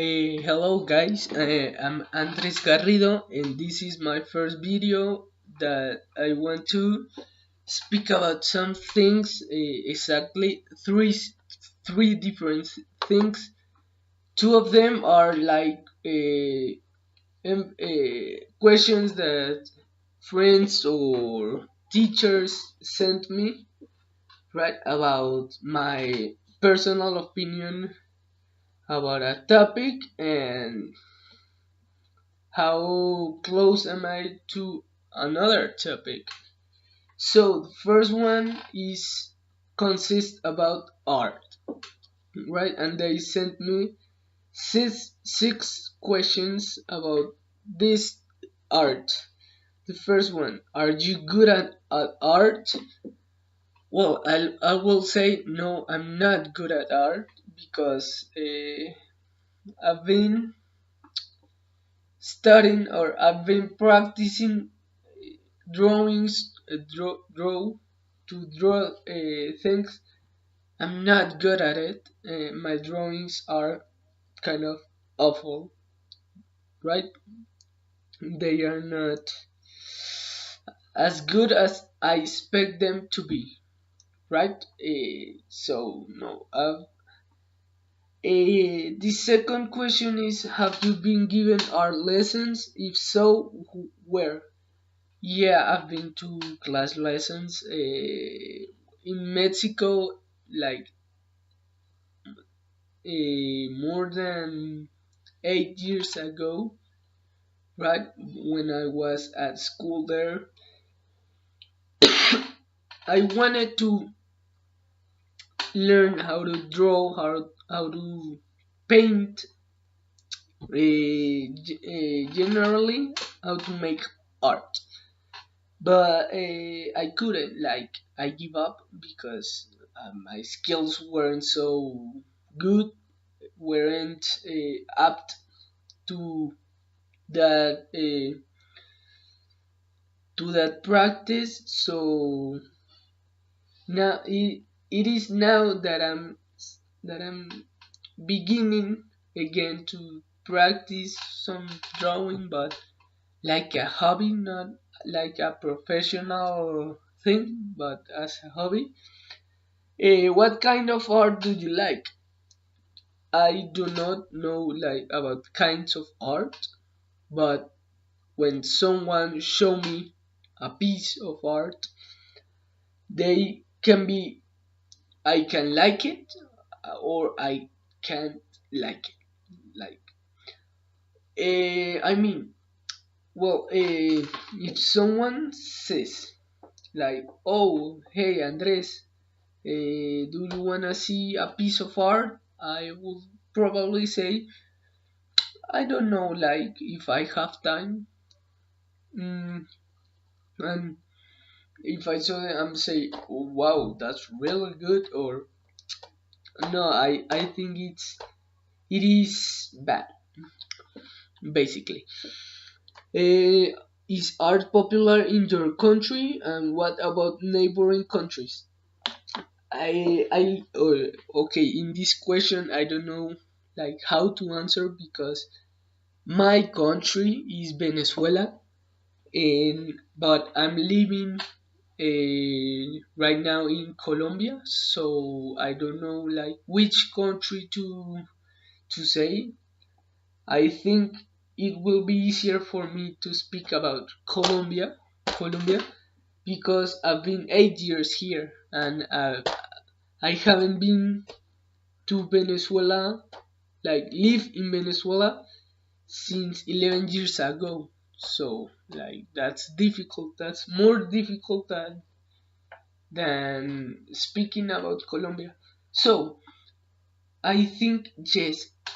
Hello guys, I'm Andres Garrido and this is my first video that I want to speak about some things, exactly three different things. Two of them are like questions that friends or teachers sent me, right, about my personal opinion about a topic and how close am I to another topic. So the first one is consists about art, right? And they sent me six questions about this art. The first one: are you good at art? Well, I will say no. I'm not good at art because I've been studying or I've been practicing drawings, draw things. I'm not good at it. My drawings are kind of awful, right? They are not as good as I expect them to be, right? So no. The second question is: have you been given art lessons? If so, where? Yeah, I've been to class lessons in Mexico, like more than 8 years ago, right? When I was at school there, I wanted to learn how to draw, how to paint, generally, how to make art. But I couldn't, like, I give up because my skills weren't so good, weren't apt to that practice. So now it is now that I'm beginning again to practice some drawing, but like a hobby, not like a professional thing, but as a hobby. What kind of art do you like? I do not know like about kinds of art, but when someone show me a piece of art, they can be I can like it or I can't like it. Like, I mean, well, if someone says like, "Oh, hey Andres, do you wanna see a piece of art?" I will probably say, "I don't know, like if I have time." Mm, and if I saw it, I'm say, oh, "Wow, that's really good," or "No, I think it is bad." Basically, is art popular in your country, and what about neighboring countries? Okay, in this question I don't know like how to answer because my country is Venezuela, and but I'm living right now in Colombia, so I don't know like which country to say. I think it will be easier for me to speak about Colombia, because I've been 8 years here and I haven't been to Venezuela, like live in Venezuela since 11 years ago. So like that's difficult. That's more difficult than speaking about Colombia. So I think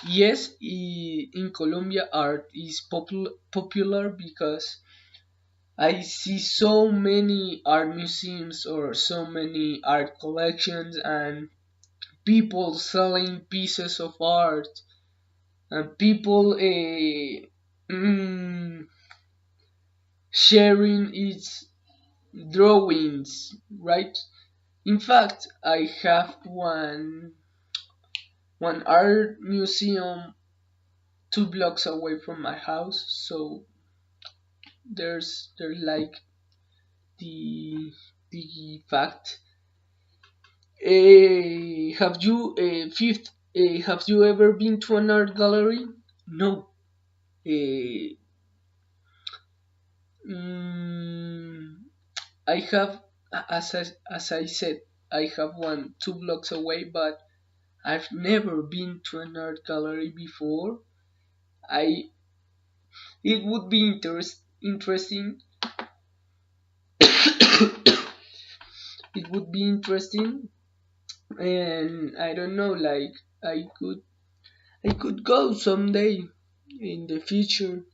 yes, in Colombia art is popular because I see so many art museums or so many art collections and people selling pieces of art and people sharing its drawings, right? In fact, I have one art museum 2 blocks away from my house. So there's like the fact. Fifth, have you ever been to an art gallery? No. Uh, mm, I have, as I said, I have one 2 blocks away, but I've never been to an art gallery before. I It would be interesting. It would be interesting, and I don't know, like I could go someday in the future.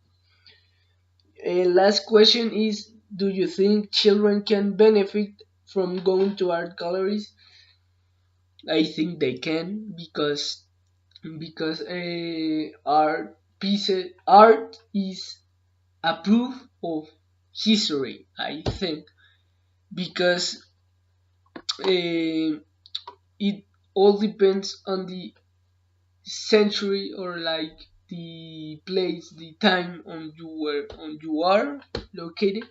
Last question is: do you think children can benefit from going to art galleries? I think they can, because art is a proof of history. I think because it all depends on the century, or like the place, the time on you are located.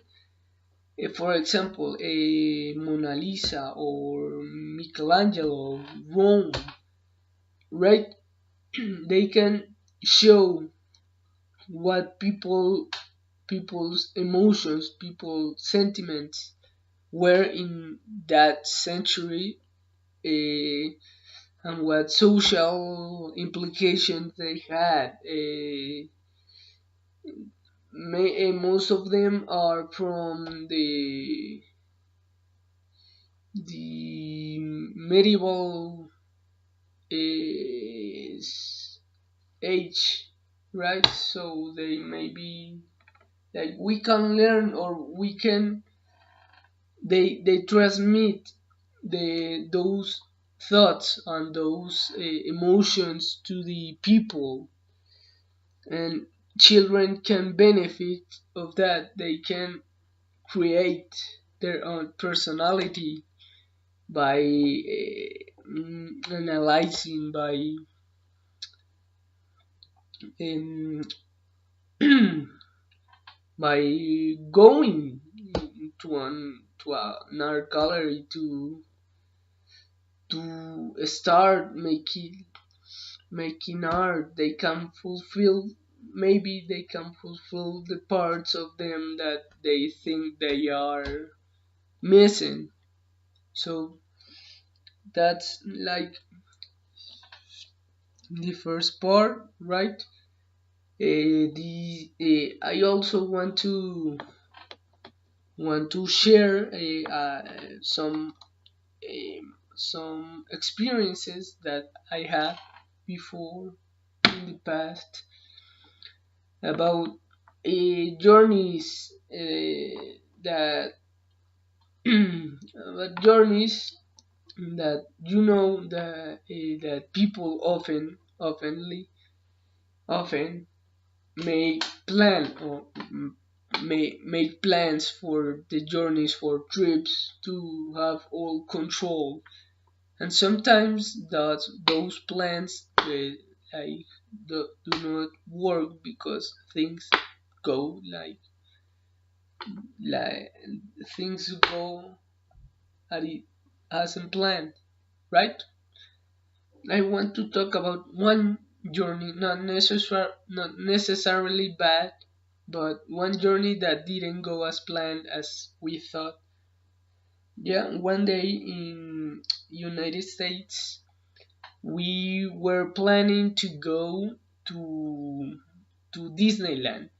For example, a Mona Lisa or Michelangelo, Rome, right? They can show what people's emotions, people's sentiments were in that century, and what social implications they had. Most of them are from the medieval uh, age, right? So they may be like we can learn, or we can they transmit those thoughts and those emotions to the people, and children can benefit of that. They can create their own personality by analyzing, by um, by going to an art gallery to start making art. They can fulfill, maybe they can fulfill the parts of them that they think they are missing. So that's like the first part, right? The I also want to share some experiences that I had before in the past about journeys that about journeys that that people often make plan, or make plans for the journeys, for trips, to have all control, and sometimes those plans like do not work because go like like things go as it hasn't planned, right? I want to talk about one journey, not necessarily bad, but one journey that didn't go as planned as we thought. Yeah, one day in United States, we were planning to go to Disneyland,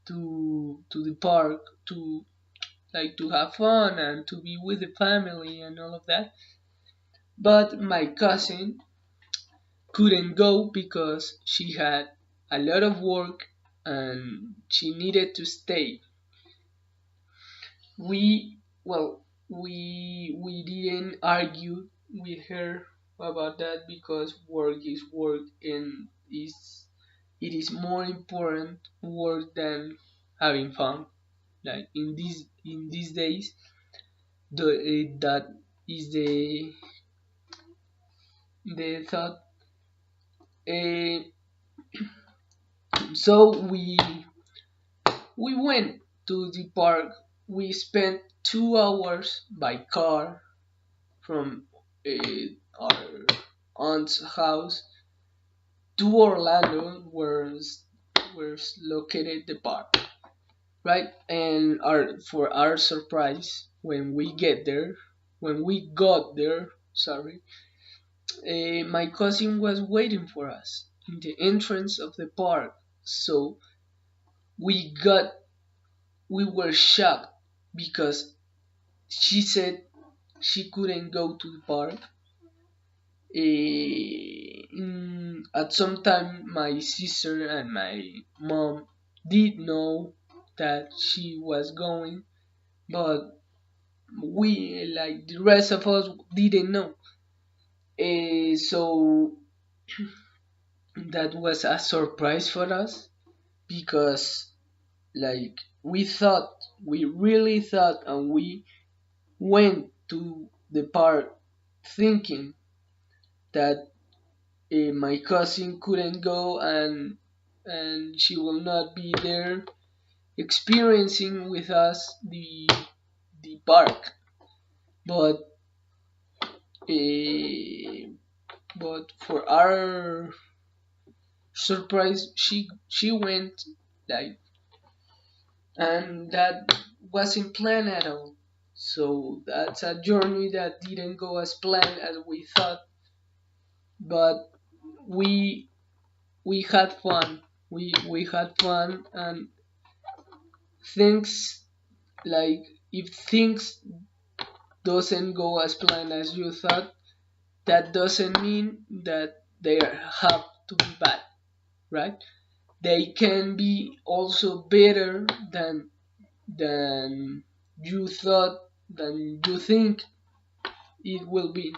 to the park, to like to have fun and to be with the family and all of that. But my cousin couldn't go because she had a lot of work and she needed to stay. We didn't argue with her about that, because work is work, and it is more important work than having fun. Like in these days, that is the thought. Uh, So we went to the park. We spent 2 hours by car from our aunt's house to Orlando, where's located the park, right? And for our surprise, when we got there, sorry, my cousin was waiting for us in the entrance of the park. So we got we were shocked because she said she couldn't go to the park. At some time, my sister and my mom did know that she was going, but we, like the rest of us, didn't know. So that was a surprise for us because, like, we really thought, and we went to the park thinking that my cousin couldn't go, and she will not be there experiencing with us the park. But uh, but for our surprise, she went, like, and that wasn't planned at all. So that's a journey that didn't go as planned as we thought, but we we had fun. We had fun, and things, like, if things doesn't go as planned as you thought, that doesn't mean that they have to be bad, right? They can be also better than you thought, than you think it will be,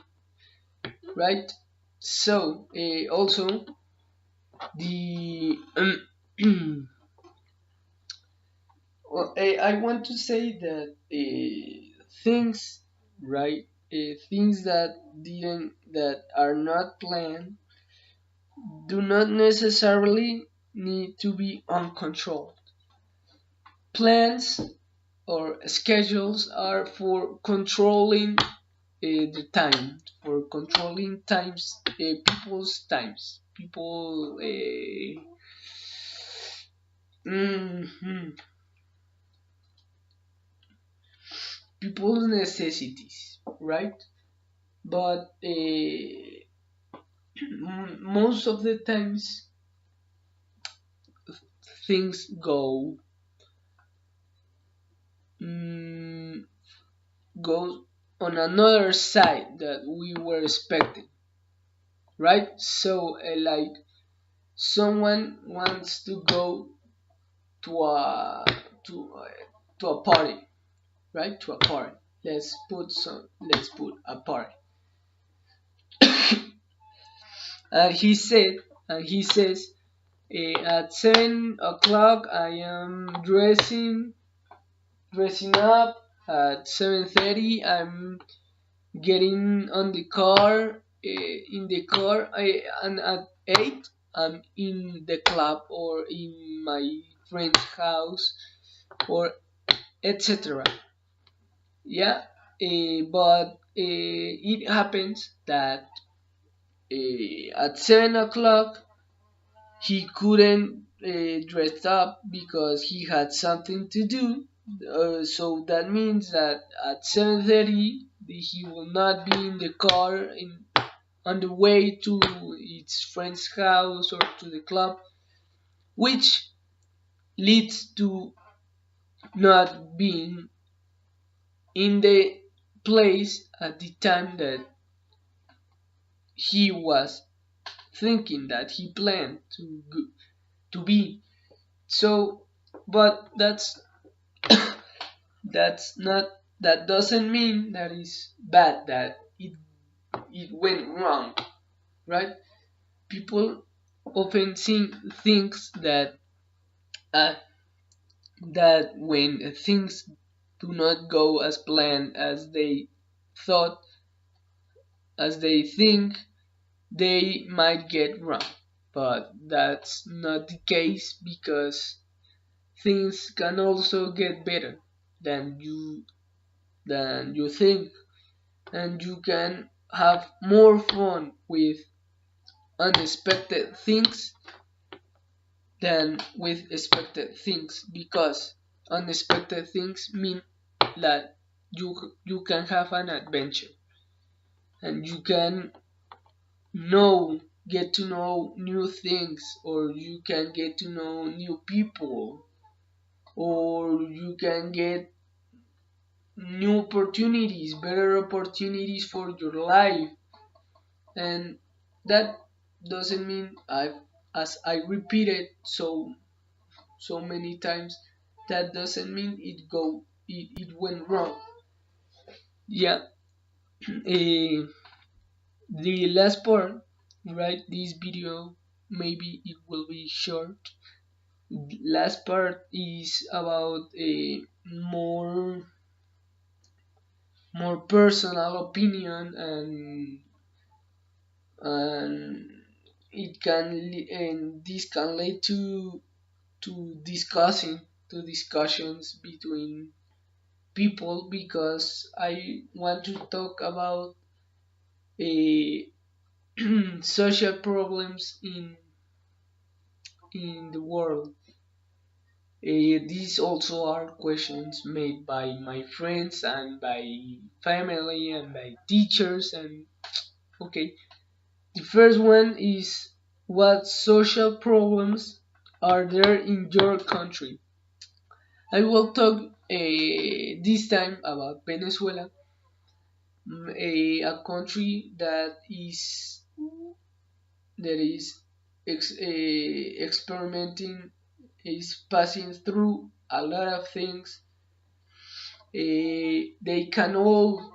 right? So also the well, I want to say that things, right? Things that are not planned do not necessarily need to be uncontrolled. Plans or schedules are for controlling the time, for controlling people's times, mhm, people's necessities, right? But most of the times things mm, go on another side that we were expecting, right? So like, someone wants to go to a to a, to a party, right? To a party. Let's put a party. And he says, at 7 o'clock I am dressing up. At 7:30 I'm getting on the car, in the car, and at 8 I'm in the club or in my friend's house, or etc. Yeah, but it happens that at 7 o'clock he couldn't dress up because he had something to do. So that means that at 7:30 he will not be in the car on the way to its friend's house or to the club, which leads to not being in the place at the time that he was thinking, that he planned to be. So, but that's not that doesn't mean that it's bad, that it went wrong, right? People often thinks uh, that when things do not go as planned, as they thought, as they think, they might get wrong. but that's not the case because things can also get better than you think, and you can have more fun with unexpected things than with expected things, because unexpected things mean that you can have an adventure, and you can know get to know new things, or you can get to know new people, or you can get new opportunities, better opportunities for your life. And that doesn't mean as I repeated so many times, that doesn't mean it went wrong. Yeah. eh, the last part, right? This video maybe it will be short. Last part is about a more personal opinion, and this can lead to discussions between people, because I want to talk about a social problems in the world. These also are questions made by my friends and by family and by teachers. And okay, the first one is, what social problems are there in your country? I will talk this time about Venezuela, a country that is experimenting, is passing through a lot of things. They can all,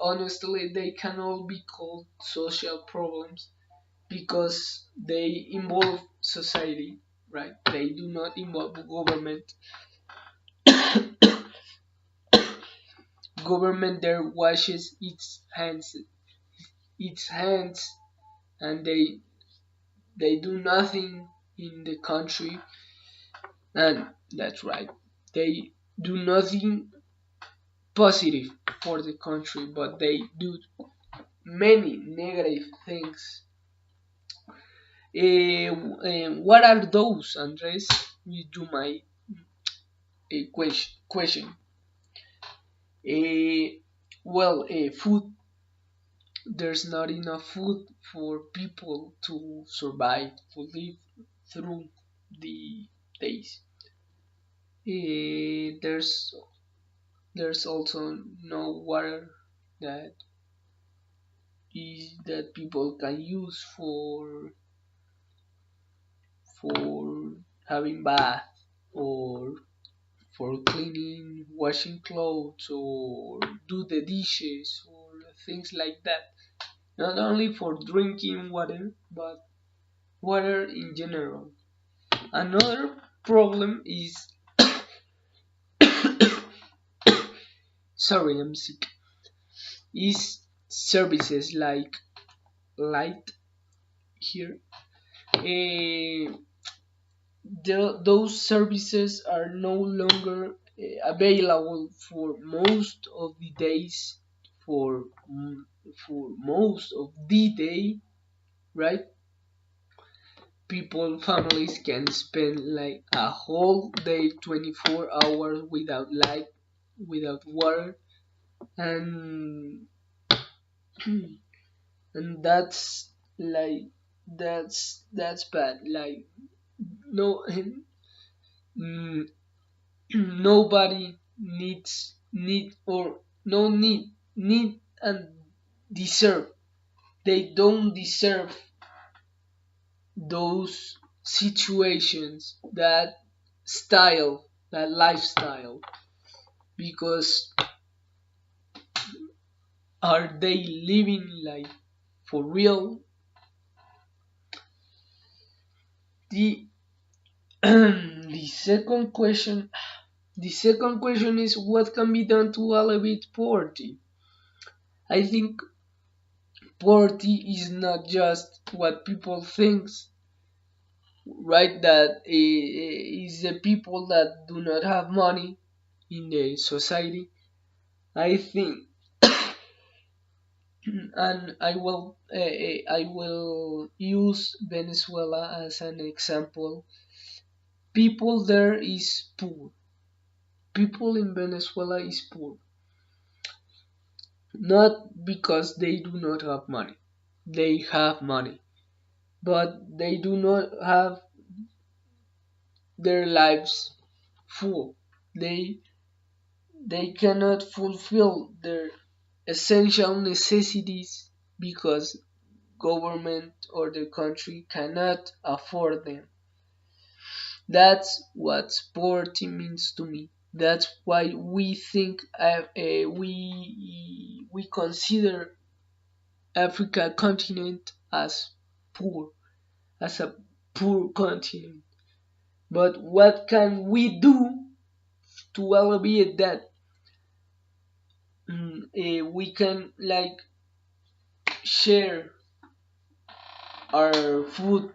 honestly, they can all be called social problems because they involve society, right? They do not involve government. Government there washes its hands, and they do nothing in the country. And that's right, they do nothing positive for the country, but they do many negative things. What are those, Andres? You might question. Uh, food. There's not enough food for people to survive, to live through the days. There's also no water that that people can use for having bath, or for cleaning, washing clothes, or do the dishes, or things like that. Not only for drinking water, but water in general. Another problem is, sorry, I'm sick, is services like light here. Uh, those services are no longer available for most of the days, for for most of the day, right? People, families can spend like a whole day, 24 hours without light, without water, and and that's bad. Like, no, mm, nobody need, or no need and deserve. They don't deserve those situations, that lifestyle, because are they living like for real? The the second question the second question is, what can be done to alleviate poverty? I think poverty is not just what people think, right? That is the people that do not have money in the society. I think, and I will use Venezuela as an example. People there is poor. People in Venezuela is poor, not because they do not have money. They have money, but they do not have their lives full. They they cannot fulfill their essential necessities because government or the country cannot afford them. That's what poverty means to me. That's why we think we consider Africa continent as poor, as a poor continent. But what can we do to alleviate that? We can like share our food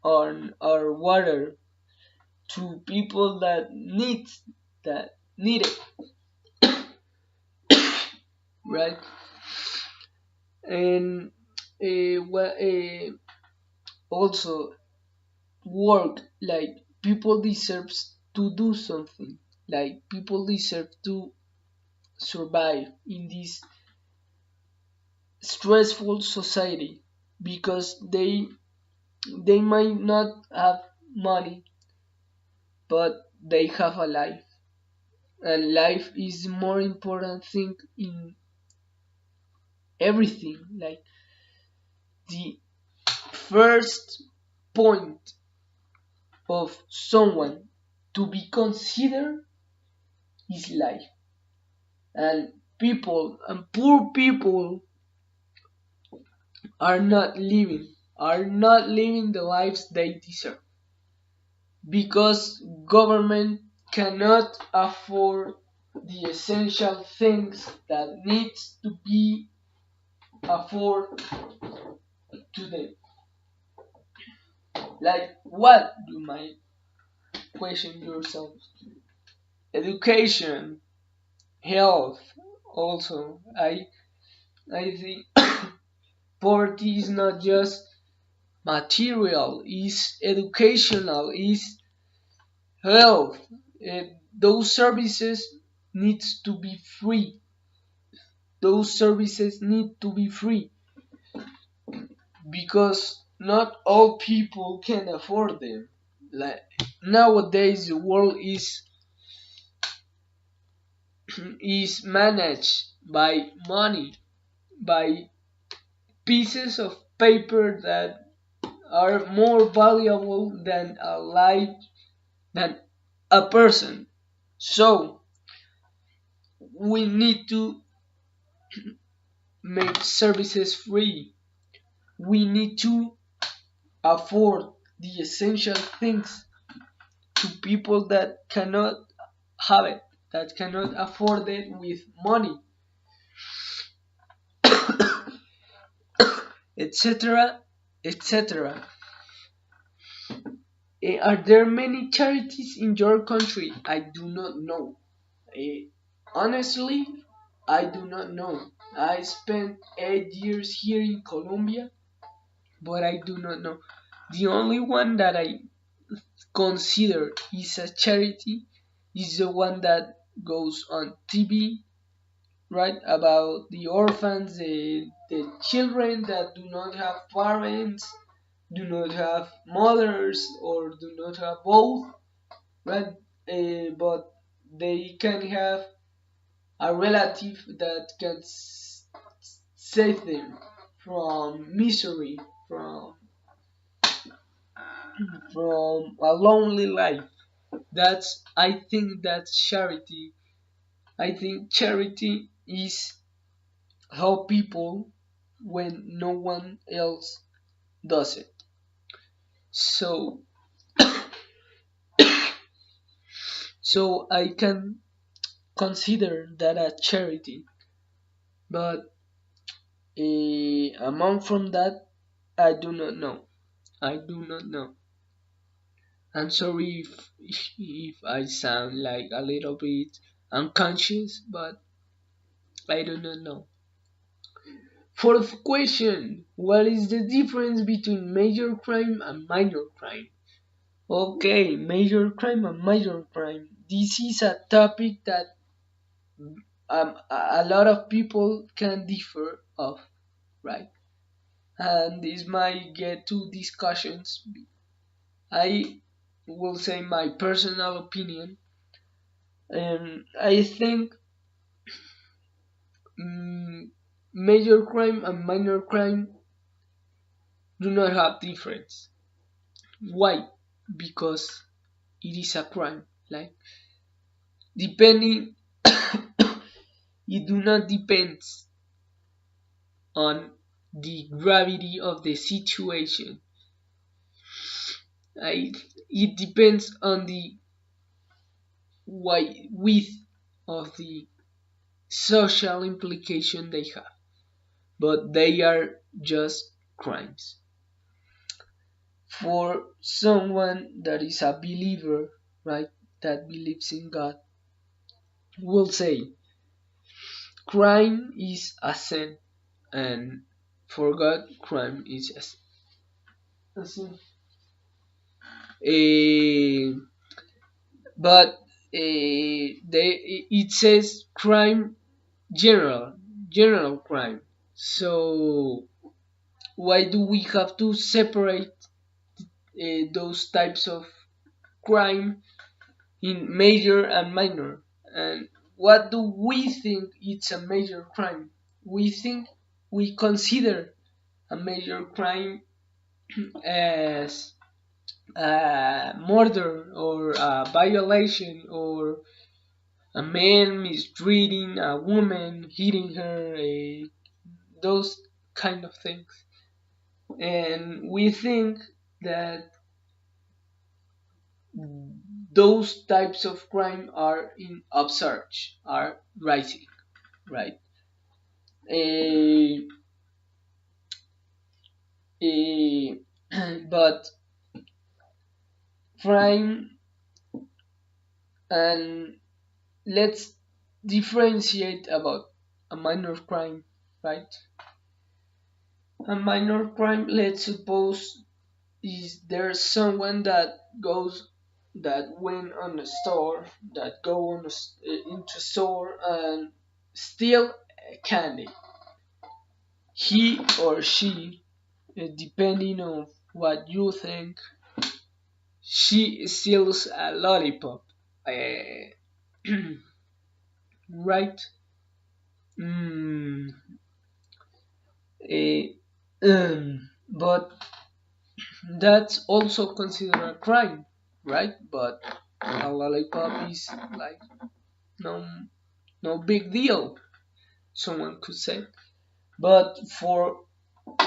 or our water to people that need it, right? And also work, like people deserves to do something, like people deserve to survive in this stressful society because they might not have money, but they have a life, and life is the more important thing in everything. Like the first point of someone to be considered is life, and people and poor people are not living the lives they deserve because government cannot afford the essential things that needs to be afforded to them. Like what, you might question yourself? Education, health. Also, I think poverty is not just material, is educational, is health. Those services needs to be free. Those services need to be free because not all people can afford them. Like nowadays, the world is managed by money, by pieces of paper that are more valuable than a life, than a person. So we need to make services free. We need to afford the essential things to people that cannot have it, that cannot afford it with money, etc., etc. Are there many charities in your country? I do not know. Eh, Honestly, I do not know. I spent 8 years here in Colombia, but I do not know. The only one that I consider is a charity is the one that goes on TV, right? About the orphans, the children that do not have parents, do not have mothers, or do not have both, right? But they can have a relative that can save them from misery, from a lonely life. I think that's charity. I think charity is help people when no one else does it. So so I can consider that a charity. But Among from that, I do not know. I do not know. I'm sorry if I sound like a little bit unconscious, but I do not know. Fourth question: what is the difference between major crime and minor crime? Okay, major crime and minor crime. This is a topic that a lot of people can differ of, right? And this might get to discussions. I will say my personal opinion, and I think major crime and minor crime do not have difference. Why? Because it is a crime. Like depending, it do not depends on the gravity of the situation. I, it depends on the width of the social implication they have, but they are just crimes. For someone that is a believer, right, that believes in God, will say crime is a sin, and for God, crime is a sin. Eh, but it says crime general crime. So why do we have to separate those types of crime in major and minor? And what do we think it's a major crime? We think we consider a major crime as a murder or a violation or a man mistreating a woman, hitting her, those kind of things. And we think that those types of crime are in upsurge, are rising, right? Uh, but crime, and let's differentiate about a minor crime, right? A minor crime, let's suppose, is there someone that went on a store, that go on into store and steal candy. He or she, depending on what you think, she steals a lollipop, uh, right? Mm, but that's also considered a crime, right? But a lollipop is like no no big deal, someone could say. But for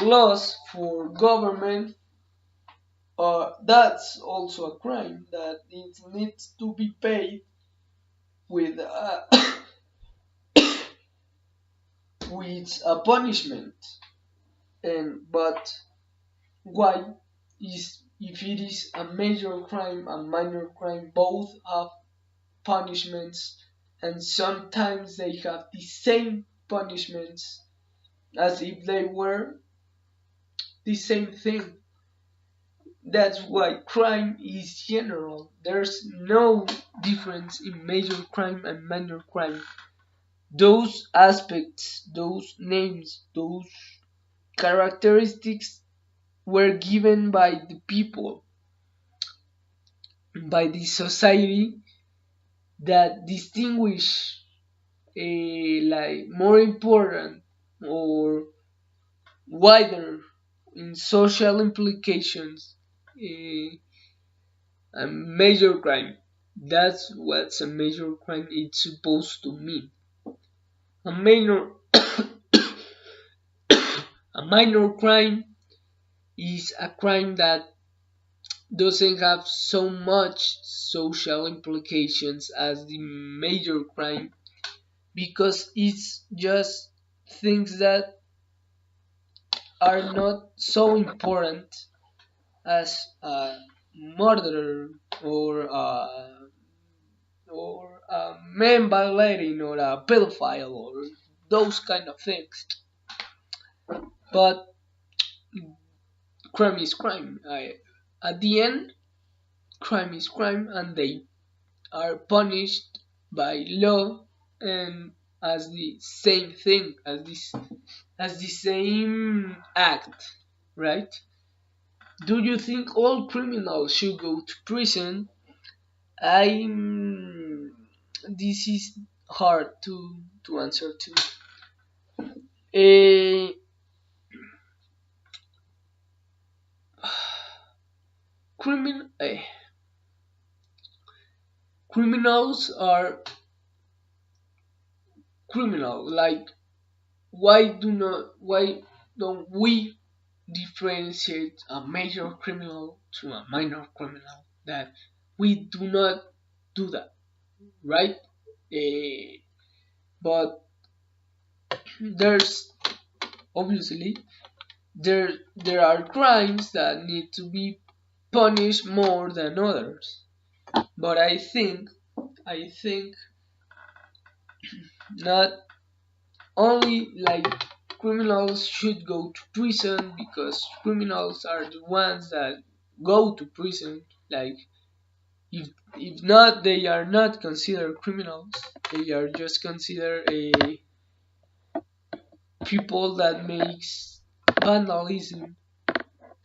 laws, for government, that's also a crime that it needs to be paid with with a punishment. And but why is if it is a major crime and minor crime both have punishments, and sometimes they have the same punishments as if they were the same thing. That's why crime is general. There's no difference in major crime and minor crime. Those aspects, those names, those characteristics were given by the people, by the society, that distinguish like more important or wider in social implications, a major crime. That's what a major crime is supposed to mean. A minor a minor crime is a crime that doesn't have so much social implications as the major crime, because it's just things that are not so important as a murderer or a man violating or a pedophile or those kind of things. But crime is crime. At the end, crime is crime, and they are punished by law and as the same thing as the same act, right? Do you think all criminals should go to prison? I'm This is hard to answer to. A crimin criminals are criminal. Like why don't we differentiate a major criminal to a minor criminal? That we do not do that, right? Eh, but there's obviously there are crimes that need to be punished more than others. But I think not only like criminals should go to prison because criminals are the ones that go to prison. Like if not, they are not considered criminals. They are just considered a people that makes vandalism,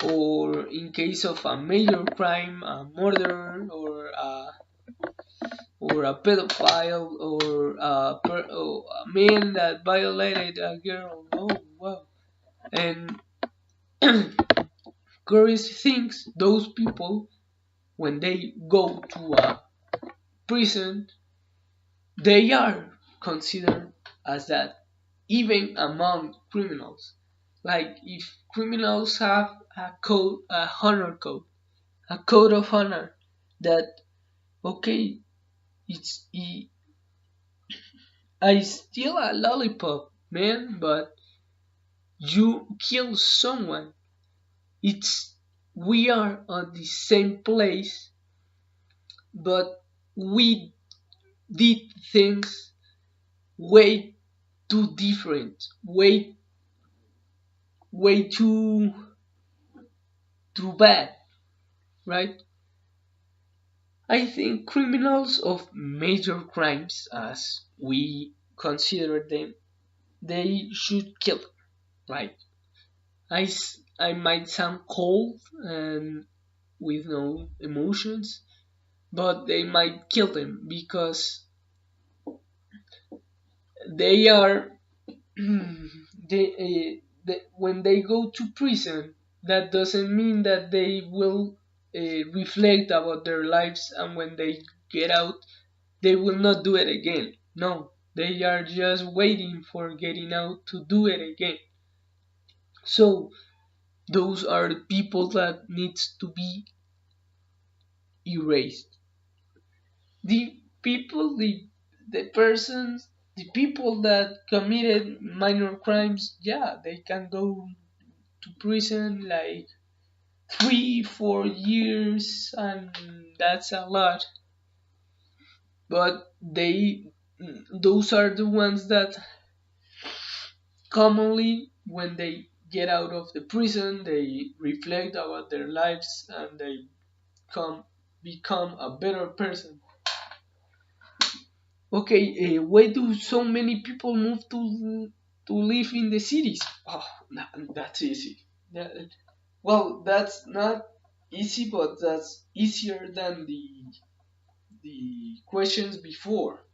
or in case of a major crime, a murder or a pedophile or a man that violated a girl. Oh wow! And curious things, those people when they go to a prison, they are considered as that, even among criminals. Like if criminals have a honor code, a code of honor that okay, it's I steal a lollipop, man, but you kill someone. It's we are on the same place, but we did things way too different, way too bad, right? I think criminals of major crimes, as we consider them, they should kill, right? I might sound cold and with no emotions, but they might kill them because they are when they go to prison. That doesn't mean that they will reflect about their lives, and when they get out, they will not do it again. No, they are just waiting for getting out to do it again. So those are the people that needs to be erased. The people, the persons, the people that committed minor crimes, yeah, they can go to prison like 3 4 years, and that's a lot. But those are the ones that commonly, when they get out of the prison, they reflect about their lives and they come become a better person. Okay, why do so many people move to live in the cities? Oh, that's easy. Well, that's not easy, but that's easier than the questions before,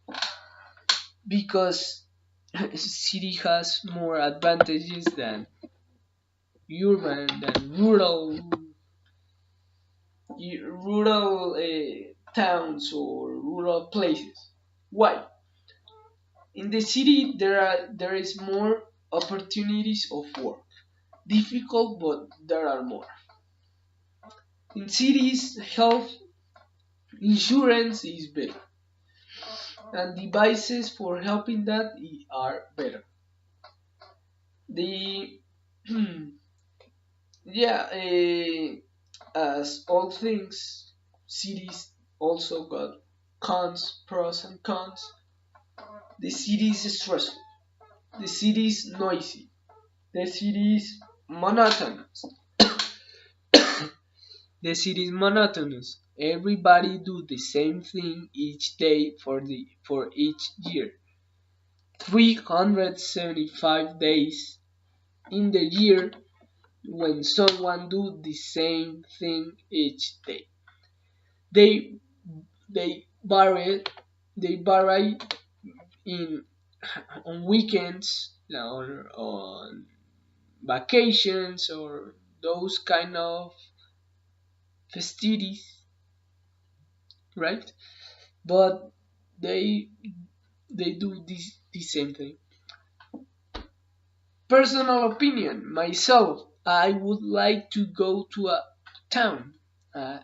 because city has more advantages than urban than rural towns or rural places. Why? In the city there is more opportunities of work. Difficult, but there are more. In cities, health insurance is better, and devices for helping that are better. The Yeah, as all things, cities also got cons, pros and cons. The city is stressful. The city is noisy. The city is monotonous. The city is monotonous. Everybody do the same thing each day for each year. 375 days in the year when someone do the same thing each day. They they vary they vary in on weekends or on vacations or those kind of festivities, right? But they they do the same thing. Personal opinion, myself, I would like to go to a town,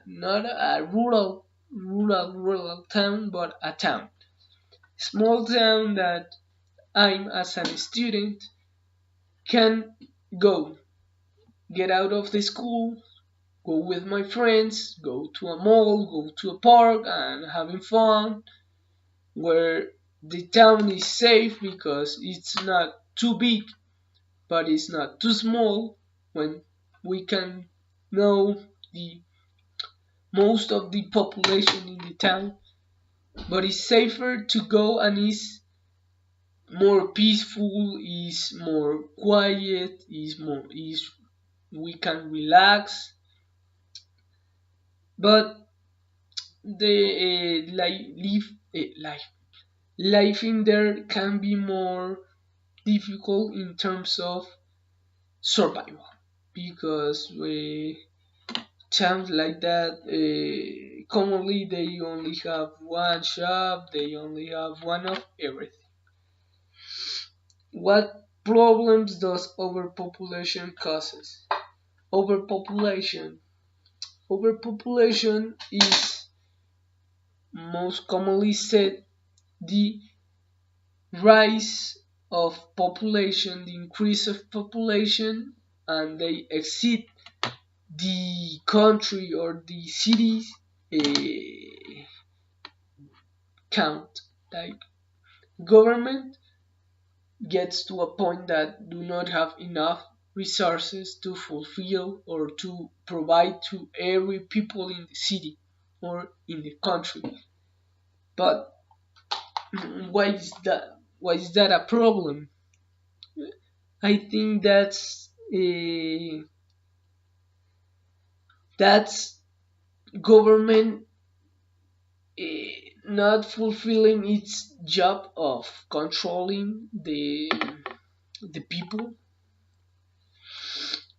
not a rural town, but a town, small town that I'm as a student can go, get out of the school, go with my friends, go to a mall, go to a park, and having fun, where the town is safe because it's not too big, but it's not too small, when we can know the most of the population in the town, but it's safer to go and is more peaceful, is more quiet, is we can relax, but the life in there can be more difficult in terms of survival because we towns like that commonly they only have one shop, they only have one of everything. What problems does overpopulation causes? Overpopulation. Overpopulation is most commonly said the rise of population, the increase of population, and they exceed the country or the city's count. Like government gets to a point that do not have enough resources to fulfill or to provide to every people in the city or in the country. But why is that? Why is that a problem? I think that's government not fulfilling its job of controlling the people,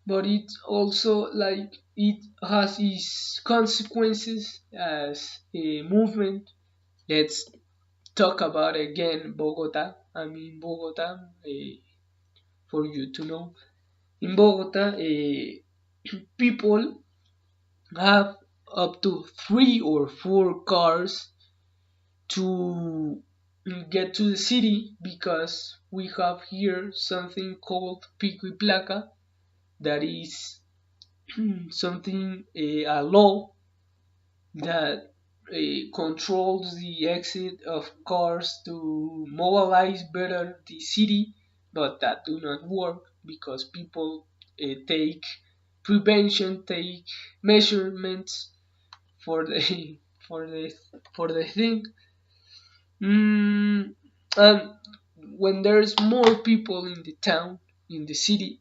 but it also like it has its consequences as a movement. Let's talk about again Bogota. I mean Bogota, for you to know. In Bogota, people have up to 3 or 4 cars to get to the city because we have here something called pico y placa, that is something a law that controls the exit of cars to mobilize better the city, but that do not work because people take prevention, take measurements for the for the for the thing. And when there's more people in the town, in the city,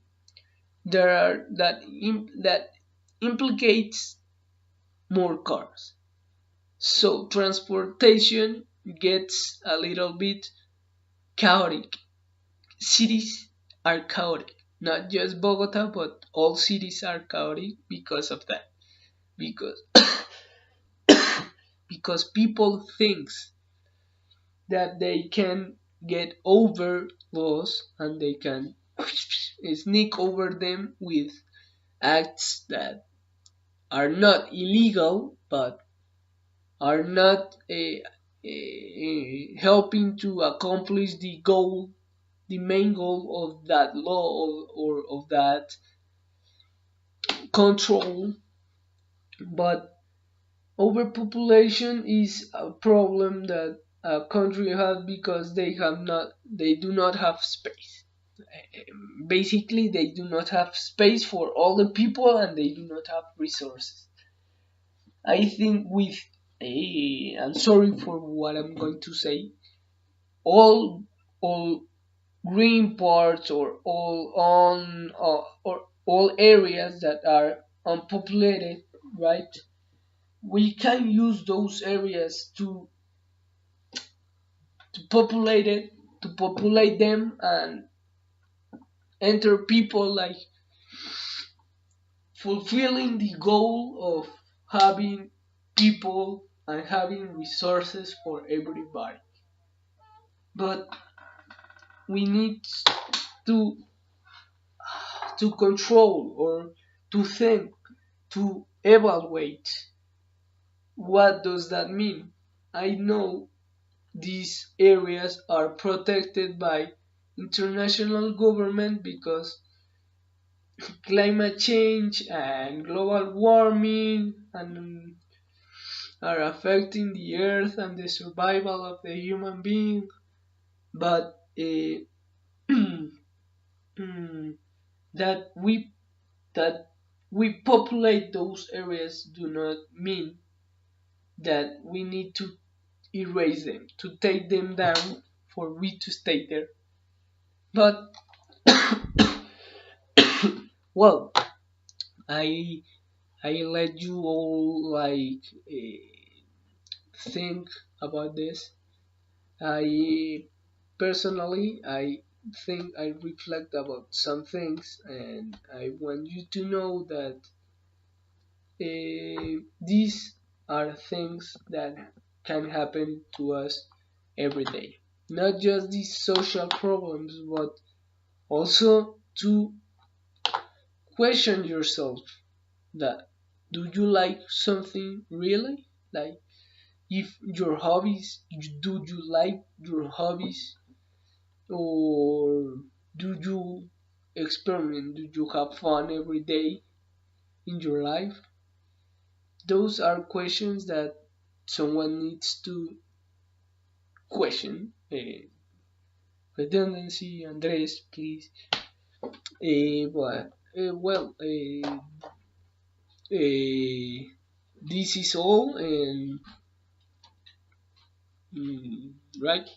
there are that implicates more cars. So transportation gets a little bit chaotic. Cities are chaotic. Not just Bogota, but all cities are chaotic because of that. Because because people thinks that they can get over laws and they can sneak over them with acts that are not illegal but are not helping to accomplish the goal, the main goal of that law or of that control, but overpopulation is a problem that a country has because they do not have space. Basically, they do not have space for all the people and they do not have resources. I think with I'm sorry for what I'm going to say. All green parts or all on or all areas that are unpopulated, right? We can use those areas to populate them and enter people, like fulfilling the goal of having people and having resources for everybody. But we need to control or to think, to evaluate what does that mean. I know these areas are protected by international government because climate change and global warming and are affecting the earth and the survival of the human being, but that we populate those areas do not mean that we need to erase them, to take them down for we to stay there. But well, I I let you all like think about this. I personally I think I reflect about some things, and I want you to know that these are things that can happen to us every day. Not just these social problems, but also to question yourself that do you like something really? Like if your hobbies, do you like your hobbies, or do you experiment? Do you have fun every day in your life? Those are questions that someone needs to question. Redundancy, Andres, please. But well, this is all, and right.